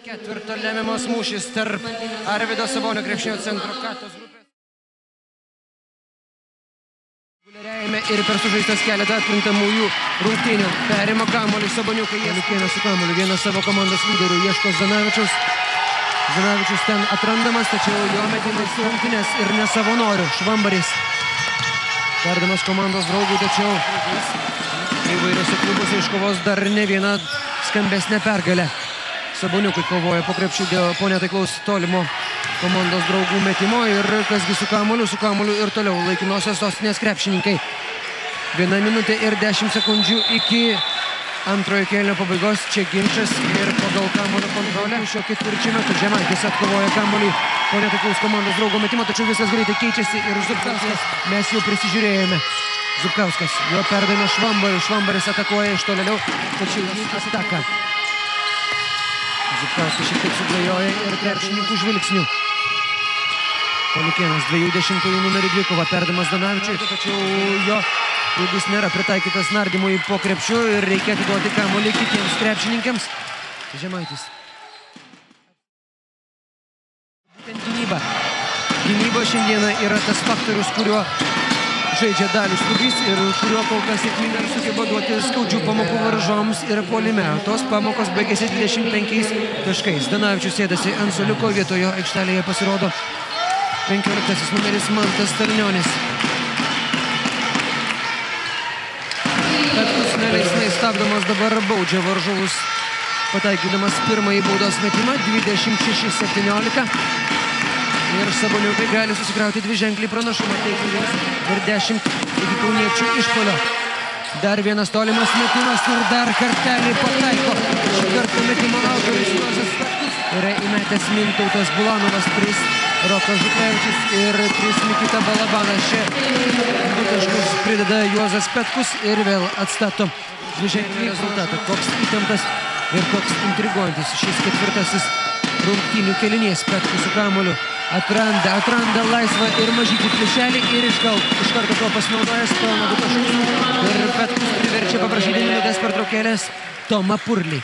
Ketvirto lemiamos mūšis tarp Arvydo Sabonio krepšinio centro Katos grupės. Ir per sužaistas keletą atkrintamųjų rungtynių. Perima kamuolį Saboniukai. Jalikėnas su kamuoliu. Vienas savo komandos lyderių ieško Zdanavičius. Zdanavičius ten atrandamas, tačiau jo metimas rungtynės ir ne savo norių. Švambaris. Perdamas komandos draugų, tačiau įvairiose klubuose iškovos dar ne vieną skambesnę pergalę. Saboniukai kovoja po krepšį po netaiklaus tolimo komandos draugų metimo ir kasgi su kamuoliu ir toliau laikinosios sostinės krepšininkai. 1 minutė ir 10 sekundžių iki antrojo kėlinio pabaigos. Čia ginčas ir pagal kamuolio kontrolę. Šio ketvirčio metu Žemaitis atkovoja kamuolį po netaiklaus komandos draugo metimo, tačiau viskas greitai keičiasi ir Zubkauskas. Mes jau prisižiūrėjome. Zubkauskas, jo perdavimą Švambariui. Švambaris atakuoja iš tolėliau, tačiau jis ataka. Zubkauskas šiek tiek sudvejoja ir krepšininkų žvilgsnių. Palikėnas 20 numerį dvikova, perdamas Zdanavičiui, tačiau jo ūgis nėra pritaikytas nardymui po krepšiu ir reikia atiduoti kamuolį kitiems krepšininkams. Žemaitis. Būtent gynyba. Gynyba šiandieną yra tas faktorius, kuriuo žaidžia Dalius Lubys ir kuriuo kol kas sėkmingai sugeba duoti skaudžių pamokų varžovams ir puolime. Tos pamokos baigėsi 25 taškais. Zdanavičius sėdasi ant suoliuko, vietojo aikštelėje pasirodo 15 numeris Mantas Stalnionis. Petkus neleisnai stabdomas dabar baudžia varžovus, pataikydamas pirmąjį baudos metimą 26-17. Ir Saboniukai gali susikrauti dviženklį pranašumą. Ir 10 iki kauniečių išpuolio. Dar vienas tolimas metimas ir dar kartelį pataiko. Šį kartą metimo autorius Juozas Petkus. Yra įmetęs Mintautas Bulanovas, 3 Rokas Žuklevičius ir 3 Nikita Balabanas. Čia 2 taškus prideda Juozas Petkus ir vėl atstato dviženklį rezultatą. Koks įtemptas ir koks intriguojantis šis ketvirtasis rungtynių kėlinys. Petkus su kamuoliu atranda laisvą ir mažytį plyšelį ir iš karto tuo pasinaudojęs pelno 2 taškus. Ir Petkus priverčia paprašyti minutės pertraukėlės Tomą Purlį.